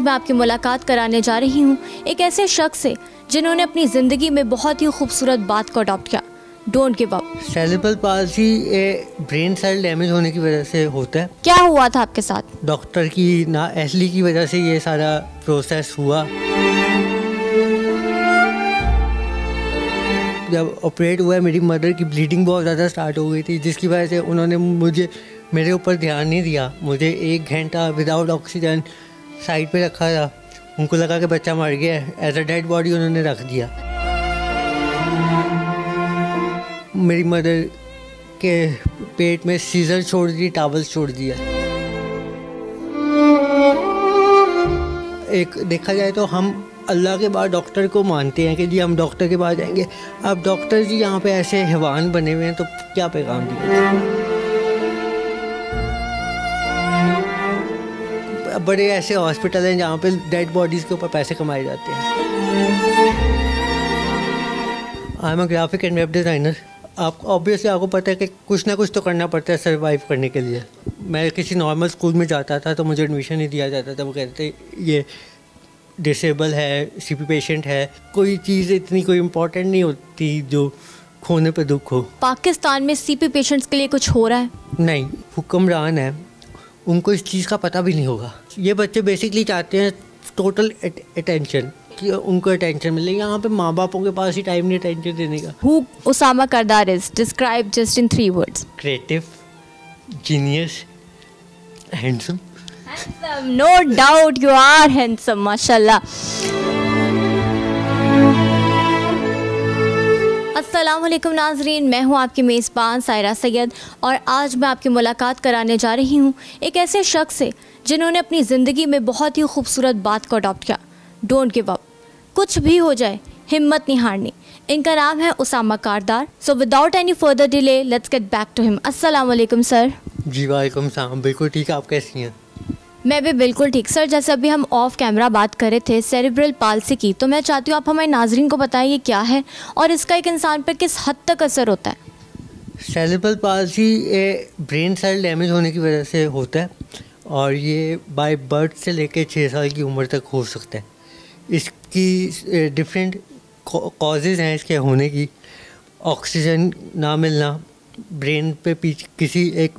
मैं आपकी मुलाकात कराने जा रही हूँ एक ऐसे शख्स से जिन्होंने अपनी ज़िंदगी में बहुत ही खूबसूरत बात को अडॉप्ट किया। Don't give up. Cerebral palsy brain cell damage होने की वजह से होता है। क्या हुआ था आपके साथ? डॉक्टर की नाअहली की वजह से ये सारा प्रोसेस हुआ। जब ऑपरेट हुआ मेरी मदर की ब्लीडिंग बहुत ज़्यादा स्टार्ट हो गई थी, जिसकी वजह से उन्होंने मेरे ऊपर ध्यान नहीं दिया। मुझे 1 घंटा विदाउट ऑक्सीजन साइड पे रखा था। उनको लगा कि बच्चा मर गया है, एज अ डेड बॉडी उन्होंने रख दिया। मेरी मदर के पेट में सीजर छोड़ दी, टावल्स छोड़ दिया। एक देखा जाए तो हम अल्लाह के बाद डॉक्टर को मानते हैं कि जी हम डॉक्टर के पास जाएंगे। अब डॉक्टर जी यहाँ पे ऐसे हैवान बने हुए हैं तो क्या पैगाम दिया। बड़े ऐसे हॉस्पिटल हैं जहाँ पे डेड बॉडीज़ के ऊपर पैसे कमाए जाते हैं। आई am a graphic and web designer. Obviously आपको पता है कि कुछ ना कुछ तो करना पड़ता है सर्वाइव करने के लिए। मैं किसी नॉर्मल स्कूल में जाता था तो मुझे एडमिशन नहीं दिया जाता था। वो कहते थे ये डिसेबल है, सीपी पेशेंट है। कोई चीज़ इतनी कोई इम्पोर्टेंट नहीं होती जो खोने पे दुख हो। पाकिस्तान में सीपी पेशेंट्स के लिए कुछ हो रहा है? नहीं, हुक्मरान है, उनको इस चीज़ का पता भी नहीं होगा। ये बच्चे बेसिकली चाहते हैं टोटल अटेंशन, कि उनको अटेंशन मिले। यहाँ पे माँ बापों के पास ही टाइम नहीं अटेंशन देने का। Who Osama Kardar is? Describe just in 3 words. Creative, genius, handsome. Handsome, no doubt you are handsome, माशाल्लाह। अस्सलाम वालेकुम नाजरीन, मैं हूँ आपकी मेज़बान सायरा सैयद और आज मैं आपकी मुलाकात कराने जा रही हूँ एक ऐसे शख्स से जिन्होंने अपनी ज़िंदगी में बहुत ही खूबसूरत बात को अडॉप्ट किया। Don't give up. कुछ भी हो जाए हिम्मत नहीं हारनी। इनका नाम है Usama Kardar. So without any further delay let's get back to him. अस्सलाम वालेकुम सर। जी वालेकुम सलाम। बिल्कुल ठीक, आप कैसी हैं? मैं भी बिल्कुल ठीक सर। जैसे अभी हम ऑफ कैमरा बात कर रहे थे सेरेब्रल पाल्सी की, तो मैं चाहती हूँ आप हमारे नाजरीन को बताइए क्या है और इसका एक इंसान पर किस हद तक असर होता है। Cerebral palsy brain cell damage होने की वजह से होता है और ये बाय बर्थ से लेकर 6 साल की उम्र तक हो सकता है। इसकी डिफरेंट कॉजेज़ हैं इसके होने की। ऑक्सीजन ना मिलना, ब्रेन पे किसी एक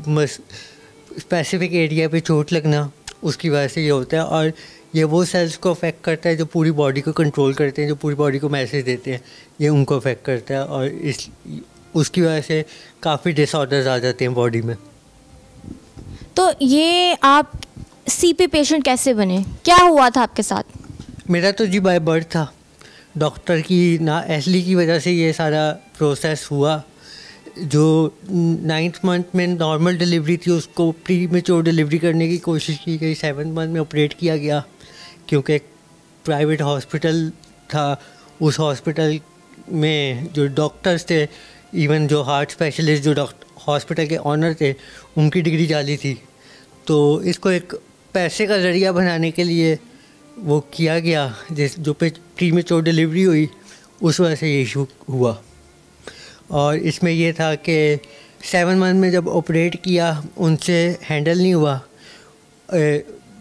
स्पेसिफिक एरिया पे चोट लगना, उसकी वजह से ये होता है। और ये वो सेल्स को अफेक्ट करता है जो पूरी बॉडी को कंट्रोल करते हैं, जो पूरी बॉडी को मैसेज देते हैं, ये उनको अफेक्ट करता है और उसकी वजह से काफ़ी डिसऑर्डर्स आ जाते हैं बॉडी में। तो ये आप सीपी पेशेंट कैसे बने? क्या हुआ था आपके साथ? मेरा तो जी बाय बर्थ था। डॉक्टर की नाअहली की वजह से ये सारा प्रोसेस हुआ। जो 9th मंथ में नॉर्मल डिलीवरी थी उसको प्री मेच्योर डिलीवरी करने की कोशिश की गई। 7th मंथ में ऑपरेट किया गया क्योंकि एक प्राइवेट हॉस्पिटल था। उस हॉस्पिटल में जो डॉक्टर्स थे, इवन जो हार्ट स्पेशलिस्ट जो हॉस्पिटल के ऑनर थे, उनकी डिग्री जाली थी। तो इसको एक पैसे का ज़रिया बनाने के लिए वो किया गया, जो प्री मेच्योर डिलीवरी हुई उस वजह से ये इशू हुआ। और इसमें ये था कि 7 मंथ में जब ऑपरेट किया उनसे हैंडल नहीं हुआ।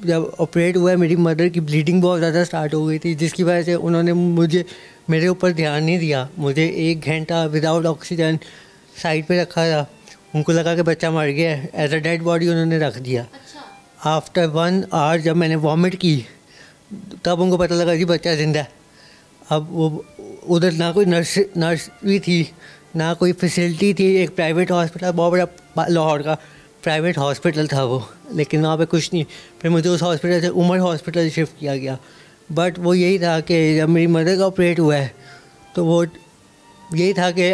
जब ऑपरेट हुआ मेरी मदर की ब्लीडिंग बहुत ज़्यादा स्टार्ट हो गई थी, जिसकी वजह से उन्होंने मेरे ऊपर ध्यान नहीं दिया। मुझे 1 घंटा विदाउट ऑक्सीजन साइड पे रखा था। उनको लगा कि बच्चा मर गया है, एज अ डेड बॉडी उन्होंने रख दिया। आफ्टर 1 आवर जब मैंने वॉमिट की तब उनको पता लगा कि बच्चा ज़िंदा है। अब वो उधर ना कोई नर्स भी थी, ना कोई फैसिलिटी थी। एक प्राइवेट हॉस्पिटल, बहुत बड़ा लाहौर का प्राइवेट हॉस्पिटल था वो, लेकिन वहाँ पे कुछ नहीं। फिर मुझे उस हॉस्पिटल से उमर हॉस्पिटल शिफ्ट किया गया। बट वो यही था कि जब मेरी मदर का ऑपरेट हुआ है तो वो यही था कि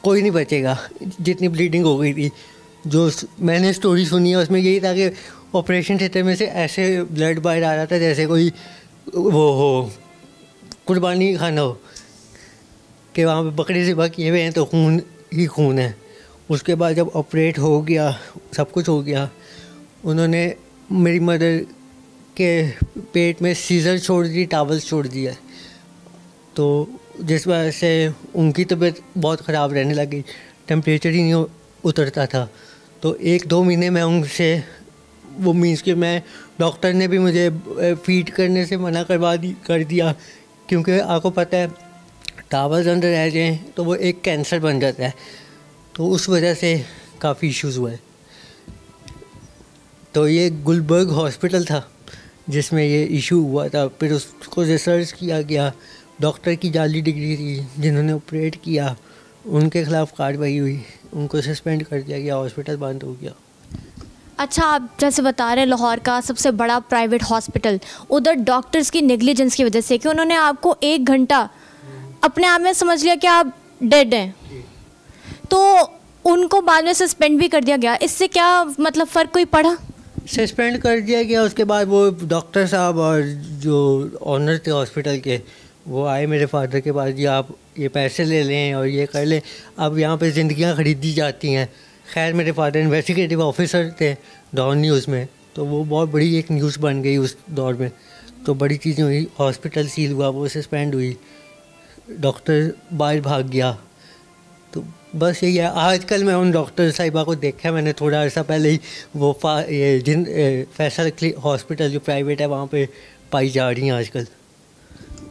कोई नहीं बचेगा, जितनी ब्लीडिंग हो गई थी। जो मैंने स्टोरी सुनी है उसमें यही था कि ऑपरेशन थिएटर में से ऐसे ब्लड बाहर आ रहा था जैसे कोई वो हो कुर्बानी खाना हो, कि वहाँ पे बकरे ज़िबा किए हुए हैं तो खून ही खून है। उसके बाद जब ऑपरेट हो गया, सब कुछ हो गया, उन्होंने मेरी मदर के पेट में सीजर छोड़ दी, टावल्स छोड़ दिया। तो जिस वजह से उनकी तबीयत बहुत ख़राब रहने लगी, टेम्परेचर ही नहीं उतरता था। तो 1-2 महीने मैं उनसे वो मीन्स कि मैं डॉक्टर ने भी मुझे फीड करने से मना कर दिया, क्योंकि आपको पता है टावर्स अंदर रह जाएँ तो वो एक कैंसर बन जाता है, तो उस वजह से काफ़ी इश्यूज़ हुआ है। तो ये गुलबर्ग हॉस्पिटल था जिसमें ये इशू हुआ था। फिर उसको रिसर्च किया गया, डॉक्टर की जाली डिग्री थी जिन्होंने ऑपरेट किया, उनके खिलाफ कार्रवाई हुई, उनको सस्पेंड कर दिया गया, हॉस्पिटल बंद हो गया। अच्छा, आप जैसे बता रहे हैं लाहौर का सबसे बड़ा प्राइवेट हॉस्पिटल, उधर डॉक्टर्स की नेग्लिजेंस की वजह से कि उन्होंने आपको 1 घंटा अपने आप में समझ लिया कि आप डेड हैं, तो उनको बाद में सस्पेंड भी कर दिया गया। इससे क्या मतलब फ़र्क कोई पड़ा? सस्पेंड कर दिया गया। उसके बाद वो डॉक्टर साहब और जो ऑनर थे हॉस्पिटल के, वो आए मेरे फादर के पास, जी आप ये पैसे ले लें और ये कर लें, अब यहाँ पे ज़िंदगियाँ ख़रीदी जाती हैं। खैर मेरे फादर इन्वेस्टिगेटिव ऑफिसर थे डॉन न्यूज़ में, तो वो बहुत बड़ी एक न्यूज़ बन गई उस दौर में, तो बड़ी चीज़ें हुई, हॉस्पिटल सील हुआ, वो सस्पेंड हुई, डॉक्टर बाहर भाग गया। तो बस यही है। आजकल मैं उन डॉक्टर साहिबा को देखा, मैंने थोड़ा अर्सा पहले ही वो फैसल हॉस्पिटल जो प्राइवेट है वहाँ पे पाई जा रही हैं आजकल।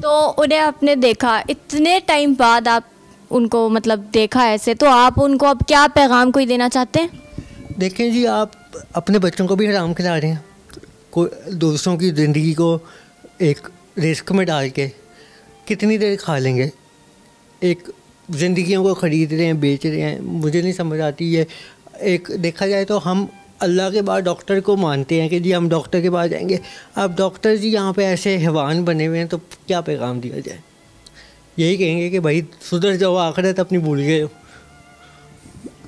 तो उन्हें आपने देखा, इतने टाइम बाद आप उनको मतलब देखा ऐसे, तो आप उनको अब क्या पैगाम कोई देना चाहते हैं? देखें जी, आप अपने बच्चों को भी हराम खिला रहे हैं, कोई दूसरों की ज़िंदगी को एक रिस्क में डाल के कितनी देर खा लेंगे। एक ज़िंदगियों को ख़रीद रहे हैं, बेच रहे हैं, मुझे नहीं समझ आती ये। एक देखा जाए तो हम अल्लाह के बाद डॉक्टर को मानते हैं कि जी हम डॉक्टर के पास जाएंगे, अब डॉक्टर जी यहाँ पे ऐसे हैवान बने हुए हैं, तो क्या पैगाम दिया जाए? यही कहेंगे कि भाई सुधर जाओ, आखिरत अपनी भूल गए हो।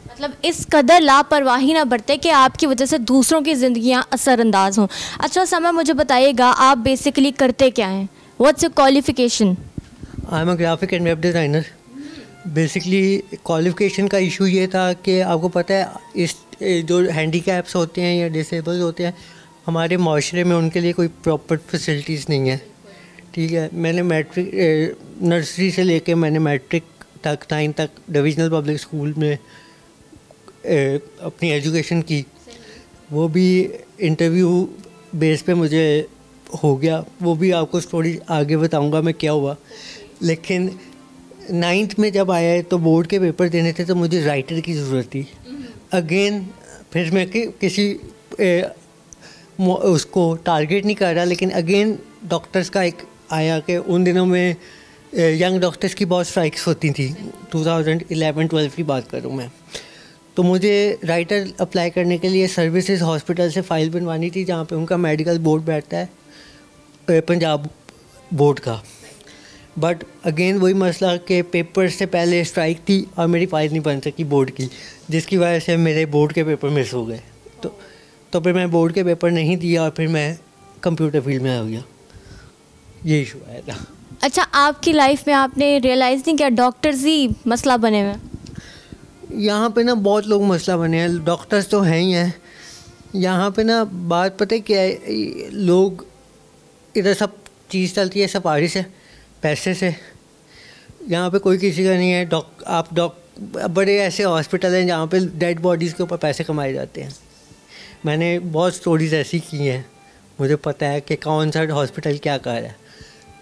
मतलब इस कदर लापरवाही ना बरते कि आपकी वजह से दूसरों की ज़िंदगियाँ असरअंदाज हों। अच्छा समय मुझे बताइएगा, आप बेसिकली करते क्या हैं? What's your qualification? I am a graphic and web designer. Basically qualification का इशू ये था कि आपको पता है इस जो हैंडीकैप्स होते हैं या डिसेबल्स होते हैं हमारे माशरे में, उनके लिए कोई प्रॉपर फैसिलिटीज़ नहीं है। ठीक है, मैंने मैट्रिक नर्सरी से लेके मैंने मैट्रिक तक 9 तक डिविजनल पब्लिक स्कूल में अपनी एजुकेशन की, वो भी इंटरव्यू बेस पे मुझे हो गया, वो भी आपको स्टोरी आगे बताऊंगा मैं क्या हुआ। लेकिन 9th में जब आया है तो बोर्ड के पेपर देने थे, तो मुझे राइटर की ज़रूरत थी। अगेन फिर मैं किसी उसको टारगेट नहीं कर रहा, लेकिन अगेन डॉक्टर्स का एक आया कि उन दिनों में यंग डॉक्टर्स की बहुत स्ट्राइक्स होती थी, 2011-12 की बात करूँ मैं। तो मुझे राइटर अप्लाई करने के लिए सर्विसेज हॉस्पिटल से फ़ाइल बनवानी थी, जहाँ पे उनका मेडिकल बोर्ड बैठता है पंजाब बोर्ड का। बट अगेन वही मसला कि पेपर से पहले स्ट्राइक थी और मेरी फ़ाइल नहीं बन सकी बोर्ड की, जिसकी वजह से मेरे बोर्ड के पेपर मिस हो गए। तो फिर मैं बोर्ड के पेपर नहीं दिया और फिर मैं कंप्यूटर फील्ड में आ गया। ये इशू आया था। अच्छा, आपकी लाइफ में आपने रियलाइज़ नहीं किया डॉक्टर्स ही मसला बने हुए? यहाँ पे ना बहुत लोग मसला बने हैं, डॉक्टर्स तो हैं ही हैं। यहाँ पे ना बात पता है क्या है, लोग इधर सब चीज़ चलती है सिफारिश से, पैसे से। यहाँ पे कोई किसी का नहीं है। बड़े ऐसे हॉस्पिटल हैं जहाँ पे डेड बॉडीज़ के ऊपर पैसे कमाए जाते हैं। मैंने बहुत स्टोरीज़ ऐसी की हैं, मुझे पता है कि कौन सा हॉस्पिटल क्या कर रहा है।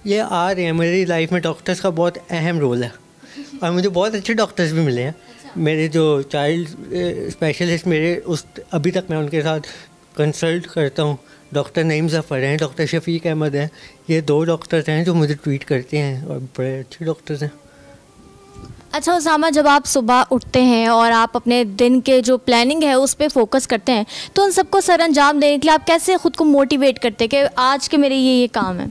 ये आ रहे हैं, मेरी लाइफ में डॉक्टर्स का बहुत अहम रोल है और मुझे बहुत अच्छे डॉक्टर्स भी मिले हैं। मेरे जो चाइल्ड स्पेशलिस्ट मेरे अभी तक मैं उनके साथ कंसल्ट करता हूँ, डॉक्टर नईम ज़फ़र हैं, डॉक्टर शफीक अहमद हैं। ये 2 डॉक्टर्स हैं जो मुझे ट्रीट करते हैं और बड़े अच्छे डॉक्टर्स हैं। अच्छा उसामा, जब आप सुबह उठते हैं और आप अपने दिन के जो प्लानिंग है उस पर फोकस करते हैं, तो उन सबको सर अंजाम देने के लिए आप कैसे ख़ुद को मोटिवेट करते हैं कि आज के मेरे ये काम है?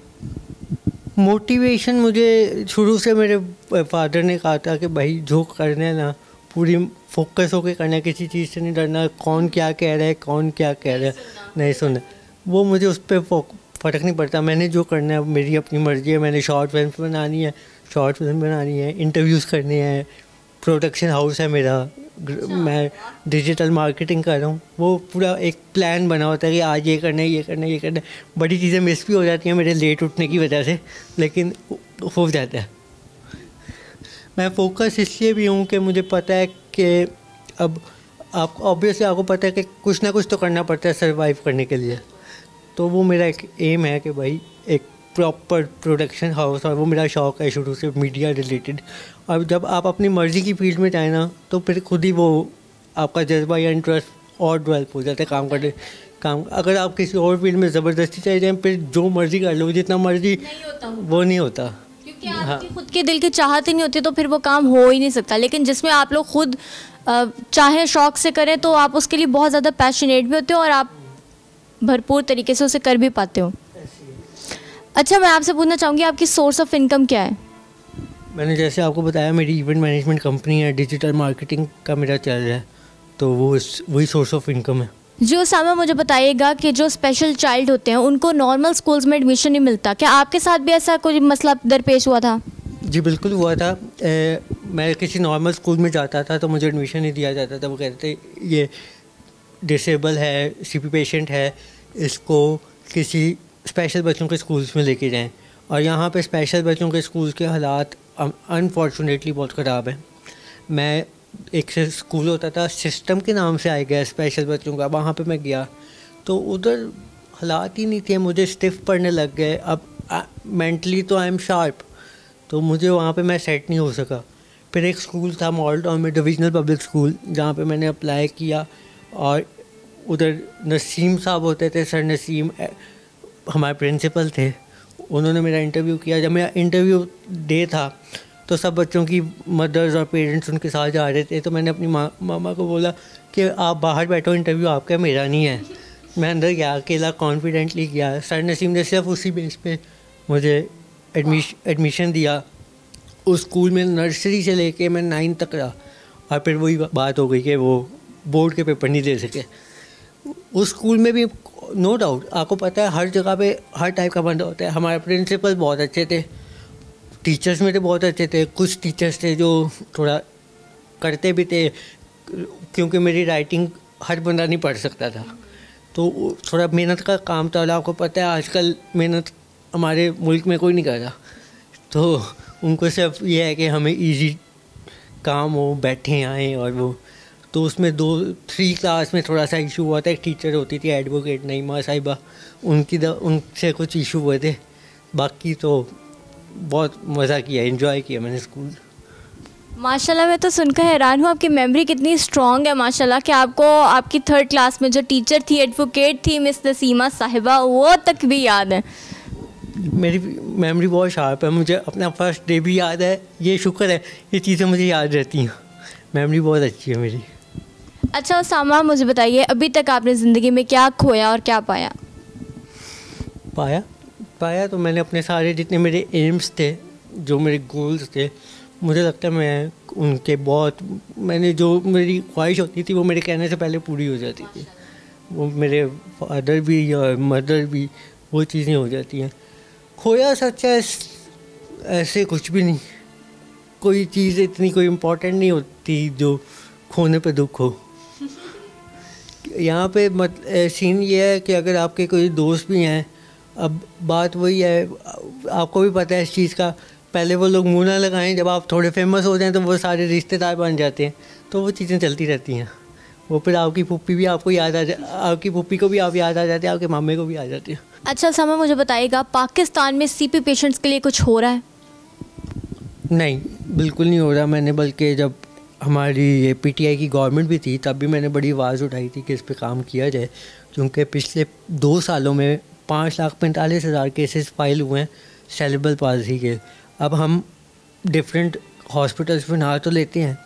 मोटिवेशन मुझे शुरू से मेरे फादर ने कहा था कि भाई जो करना है ना पूरी फोकस होकर करना है, किसी चीज़ से नहीं डरना, कौन क्या कह रहा है कौन क्या कह रहा है नहीं सुनना। वो मुझे उस पर फ़र्क नहीं पड़ता, मैंने जो करना है मेरी अपनी मर्ज़ी है। मैंने शॉर्ट फिल्म बनानी है, इंटरव्यूज़ करने हैं, प्रोडक्शन हाउस है मेरा, मैं डिजिटल मार्केटिंग कर रहा हूँ। वो पूरा एक प्लान बना होता है कि आज ये करना है ये करना है ये करना है। बड़ी चीज़ें मिस भी हो जाती हैं मेरे लेट उठने की वजह से, लेकिन हो जाता है। मैं फोकस इसलिए भी हूँ कि मुझे पता है कि अब आप ऑब्वियसली आपको पता है कि कुछ ना कुछ तो करना पड़ता है सर्वाइव करने के लिए। तो वो मेरा एक एम है कि भाई एक प्रॉपर प्रोडक्शन हाउस, और वो मेरा शौक़ है शुरू से मीडिया रिलेटेड। और जब आप अपनी मर्ज़ी की फील्ड में जाए ना, तो फिर खुद ही वो आपका जज्बा या इंटरेस्ट और डेवलप हो जाता है काम। अगर आप किसी और फील्ड में ज़बरदस्ती चले जाएँ, फिर जो मर्ज़ी कर लो, जितना मर्ज़ी, वो नहीं होता, क्योंकि आपकी खुद के दिल की चाहत ही नहीं होती, तो फिर वो काम हो ही नहीं सकता। लेकिन जिसमें आप लोग खुद चाहे शौक़ से करें, तो आप उसके लिए बहुत ज़्यादा पैशनेट भी होते हो और आप भरपूर तरीके से उसे कर भी पाते हो। अच्छा, मैं आपसे पूछना चाहूँगी, आपकी सोर्स ऑफ इनकम क्या है? मैंने जैसे आपको बताया, मेरी इवेंट मैनेजमेंट कंपनी है, डिजिटल मार्केटिंग का मेरा चल रहा है, तो वो वही सोर्स ऑफ इनकम है। जो सामा, मुझे बताइएगा कि जो स्पेशल चाइल्ड होते हैं उनको नॉर्मल स्कूल्स में एडमिशन नहीं मिलता, क्या आपके साथ भी ऐसा कोई मसला दरपेश हुआ था? जी बिल्कुल हुआ था। मैं किसी नॉर्मल स्कूल में जाता था तो मुझे एडमिशन नहीं दिया जाता था। वो कहते थे ये डिसेबल है, सीपी पेशेंट है, इसको किसी स्पेशल बच्चों के स्कूल्स में लेके जाएं। और यहाँ पे स्पेशल बच्चों के स्कूल्स के हालात अनफॉर्चुनेटली बहुत ख़राब हैं। मैं एक से स्कूल होता था, सिस्टम के नाम से आ गया स्पेशल बच्चों का, वहाँ पे मैं गया तो उधर हालात ही नहीं थे, मुझे स्टिफ पड़ने लग गए। अब मेंटली तो आई एम शार्प, तो मुझे वहाँ पे मैं सेट नहीं हो सका। फिर एक स्कूल था मॉडल टाउन में, डिविजनल पब्लिक स्कूल, जहाँ पे मैंने अप्लाई किया, और उधर नसीम साहब होते थे, सर नसीम हमारे प्रिंसिपल थे। उन्होंने मेरा इंटरव्यू किया। जब मेरा इंटरव्यू डे था तो सब बच्चों की मदर्स और पेरेंट्स उनके साथ जा रहे थे, तो मैंने अपनी मामा को बोला कि आप बाहर बैठो, इंटरव्यू आपका, मेरा नहीं है। मैं अंदर गया, अकेला कॉन्फिडेंटली गया। सर नसीम ने सिर्फ उसी बेस पे मुझे एडमिशन दिया। उस स्कूल में नर्सरी से लेके मैं 9 तक रहा, और फिर वही बात हो गई कि वो बोर्ड के पेपर नहीं दे सके। उस स्कूल में भी नो डाउट आपको पता है हर जगह पे हर टाइप का बंदा होता है। हमारे प्रिंसिपल बहुत अच्छे थे, टीचर्स मेरे बहुत अच्छे थे। कुछ टीचर्स थे जो थोड़ा करते भी थे, क्योंकि मेरी राइटिंग हर बंदा नहीं पढ़ सकता था, तो थोड़ा मेहनत का काम था। आपको पता है आजकल मेहनत हमारे मुल्क में कोई नहीं कर रहा, तो उनको सिर्फ ये है कि हमें इजी काम हो, बैठे आएँ। और वो तो उसमें 2-3 क्लास में थोड़ा सा इशू हुआ था। एक टीचर होती थी एडवोकेट नईमा साहिबा, उनसे कुछ इशू हुए थे। बाकी तो बहुत मज़ा किया, एंजॉय किया मैंने स्कूल। माशाल्लाह, मैं तो सुनकर हैरान हूँ, आपकी मेमोरी कितनी स्ट्रॉन्ग है माशाल्लाह, कि आपको आपकी 3rd क्लास में जो टीचर थी, एडवोकेट थी, मिस नसीमा साहिबा, वो तक भी याद है। मेरी मेमोरी बहुत शार्प है, मुझे अपना फर्स्ट डे भी याद है। ये शुक्र है, ये चीज़ें मुझे याद रहती हैं। मेमोरी बहुत अच्छी है मेरी। अच्छा सामा, मुझे बताइए, अभी तक आपने ज़िंदगी में क्या खोया और क्या पाया? पाया तो मैंने अपने सारे जितने मेरे एम्स थे, जो मेरे गोल्स थे, मुझे लगता है मैं उनके मैंने जो मेरी ख्वाहिश होती थी वो मेरे कहने से पहले पूरी हो जाती थी। वो मेरे फादर भी और मदर भी, वो चीज़ें हो जाती हैं। खोया सच है ऐसे कुछ भी नहीं, कोई चीज़ इतनी कोई इम्पोर्टेंट नहीं होती जो खोने पे दुख हो। यहाँ पे सीन ये है कि अगर आपके कोई दोस्त भी हैं, अब बात वही है, आपको भी पता है इस चीज़ का, पहले वो लोग मुँह ना लगाएं, जब आप थोड़े फेमस हो जाएं तो वो सारे रिश्तेदार बन जाते हैं, तो वो चीज़ें चलती रहती हैं। वो फिर आपकी पुप्पी भी आपको याद आपकी पुप्पी को भी आप याद आ जाते हैं, आपके मामे को भी आ जाती है। अच्छा सामा, मुझे बताइएगा, पाकिस्तान में सीपी पेशेंट्स के लिए कुछ हो रहा है? नहीं, बिल्कुल नहीं हो रहा। मैंने बल्कि जब हमारी ये पीटीआई की गवर्नमेंट भी थी, तब भी मैंने बड़ी आवाज़ उठाई थी कि इस पे काम किया जाए, क्योंकि पिछले 2 सालों में 5,45,000 केसेस फाइल हुए हैं सेरेब्रल पाल्सी के। अब हम डिफरेंट हॉस्पिटल्स बना तो लेते हैं,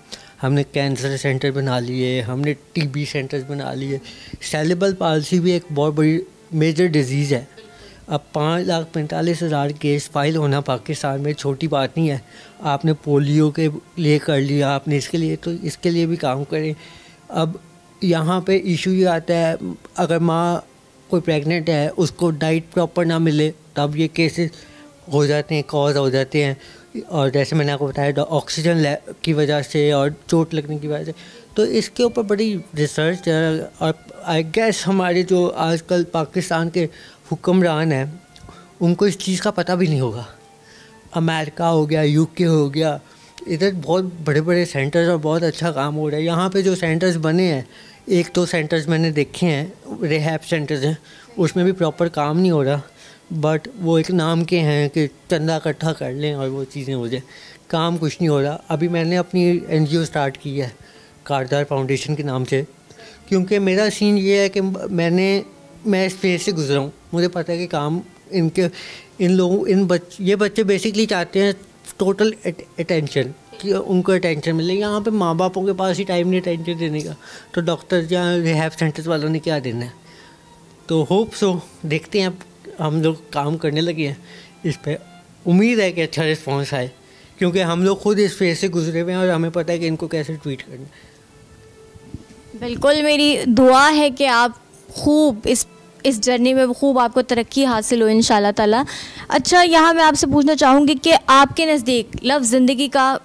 हमने कैंसर सेंटर बना लिए, हमने टीबी सेंटर्स बना लिए। सेरेब्रल पाल्सी भी एक बहुत बड़ी मेजर डिजीज़ है। अब 5,45,000 केस फाइल होना पाकिस्तान में छोटी बात नहीं है। आपने पोलियो के लिए कर लिया, आपने इसके लिए, तो इसके लिए भी काम करें। अब यहाँ पे इशू ये आता है, अगर माँ कोई प्रेग्नेंट है, उसको डाइट प्रॉपर ना मिले, तब ये केसेस हो जाते हैं, कॉज हो जाते हैं। और जैसे मैंने आपको बताया, ऑक्सीजन की वजह से और चोट लगने की वजह से, तो इसके ऊपर बड़ी रिसर्च है। और आई गेस हमारे जो आजकल पाकिस्तान के हुक्मरान हैं, उनको इस चीज़ का पता भी नहीं होगा। अमेरिका हो गया, यूके हो गया, इधर बहुत बड़े बड़े सेंटर्स और बहुत अच्छा काम हो रहा है। यहाँ पे जो सेंटर्स बने हैं, एक तो सेंटर्स मैंने देखे हैं, रिहैब सेंटर्स हैं, उसमें भी प्रॉपर काम नहीं हो रहा, बट वो एक नाम के हैं कि चंदा इकट्ठा कर लें और वो चीज़ें हो जाए, काम कुछ नहीं हो रहा। अभी मैंने अपनी NGO स्टार्ट की है कारदार फाउंडेशन के नाम से, क्योंकि मेरा सीन ये है कि मैं इस फेज से गुजरा हूँ, मुझे पता है कि काम ये बच्चे बेसिकली चाहते हैं टोटल अटेंशन, कि उनको अटेंशन मिले। यहाँ पे माँ बापों के पास ही टाइम नहीं अटेंशन देने का, तो डॉक्टर या रिहैब सेंटर्स वालों ने क्या देना है। तो होप सो, देखते हैं, हम लोग काम करने लगे हैं इस पर, उम्मीद है कि अच्छा रिस्पॉन्स आए, क्योंकि हम लोग खुद इस फेज से गुजरे हुए हैं और हमें पता है कि इनको कैसे ट्रीट करना है। बिल्कुल, मेरी दुआ है कि आप खूब इस जर्नी में खूब आपको तरक्की हासिल हो इंशाल्लाह ताला। अच्छा, यहाँ मैं आपसे पूछना चाहूँगी कि आपके नज़दीक लफ्ज़ ज़िंदगी का,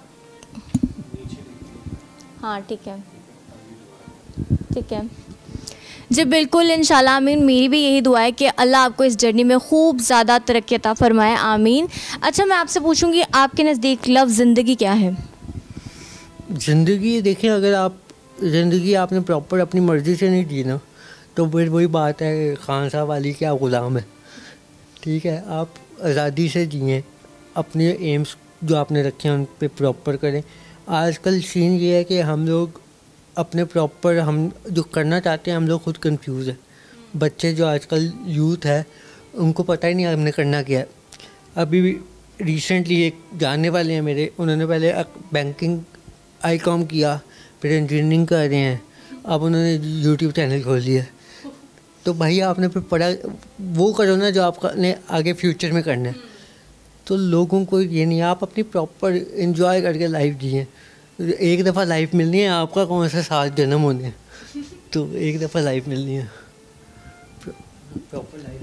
हाँ ठीक है जी, बिल्कुल इंशाल्लाह, आमीन। मेरी भी यही दुआ है कि अल्लाह आपको इस जर्नी में खूब ज़्यादा तरक्की अता फरमाए, आमीन। अच्छा, मैं आपसे पूछूंगी, आपके नज़दीक लफ्ज़ ज़िंदगी क्या है? ज़िंदगी, देखिए, अगर आप ज़िंदगी आपने प्रॉपर अपनी मर्ज़ी से नहीं जी ना, तो फिर वही बात है खान साहब वाली कि आप ग़ुलाम हैं। ठीक है, आप आज़ादी से जिए, अपने एम्स जो आपने रखे हैं उन पे प्रॉपर करें। आजकल सीन ये है कि हम लोग अपने प्रॉपर, हम जो करना चाहते हैं, हम लोग खुद कंफ्यूज है। बच्चे जो आजकल यूथ है, उनको पता ही नहीं हमने करना क्या है। अभी रिसेंटली एक जानने वाले हैं मेरे, उन्होंने पहले बैंकिंग ICOM किया, फिर इंजीनियरिंग कर रहे हैं, अब उन्होंने YouTube चैनल खोल लिया। तो भाई आपने फिर पढ़ा, वो करो ना जो आपने आगे फ्यूचर में करना है। तो लोगों को ये नहीं, आप अपनी प्रॉपर इंजॉय करके लाइफ जिए। एक दफ़ा लाइफ मिलनी है, आपका कौन सा 7 जन्म होने हैं, तो एक दफ़ा लाइफ मिलनी है, प्रॉपर लाइफ।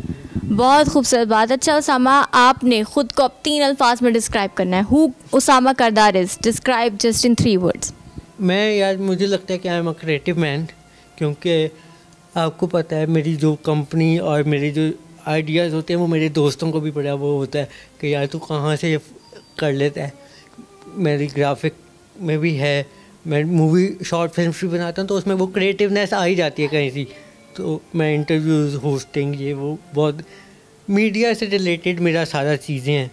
बहुत खूबसूरत बात। अच्छा उसामा, आपने ख़ुद को अब 3 अल्फाज में डिस्क्राइब करना है। Who Usama Kardar is, describe just in 3 words. मैं यार, मुझे लगता है कि I am a creative man, क्योंकि आपको पता है मेरी जो कंपनी और मेरे जो आइडियाज़ होते हैं वो मेरे दोस्तों को भी बड़ा वो होता है कि यार तू कहाँ से ये कर लेता है। मेरी ग्राफिक में भी है, मैं मूवी शॉर्ट फिल्म्स भी बनाता हूँ, तो उसमें वो क्रिएटिवनेस आ ही जाती है कहीं सी। तो मैं इंटरव्यूज़, होस्टिंग, ये वो बहुत मीडिया से रिलेटेड मेरा सारा चीज़ें हैं।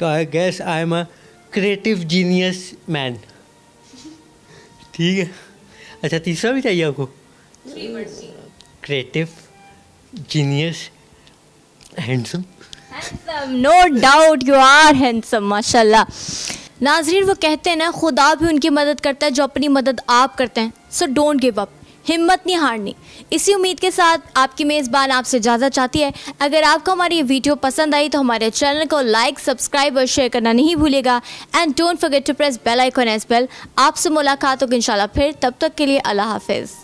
तो I guess I am a creative genius man. ठीक है, अच्छा तीसरा भी चाहिए आपको? Creative, genius, handsome. No doubt you are handsome, माशाल्लाह। नाजरीन, वो कहते हैं ना, खुदा भी उनकी मदद करता है जो अपनी मदद आप करते हैं। सो डोंट गिव अप, हिम्मत नहीं हारनी। इसी उम्मीद के साथ आपकी मेज़बान आपसे इजाज़त चाहती है। अगर आपको हमारी ये वीडियो पसंद आई तो हमारे चैनल को लाइक, सब्सक्राइब और शेयर करना नहीं भूलिएगा। And don't forget to press bell icon as well. आपसे मुलाकात होगी इंशाल्लाह फिर, तब तक के लिए अल्लाह हाफिज़।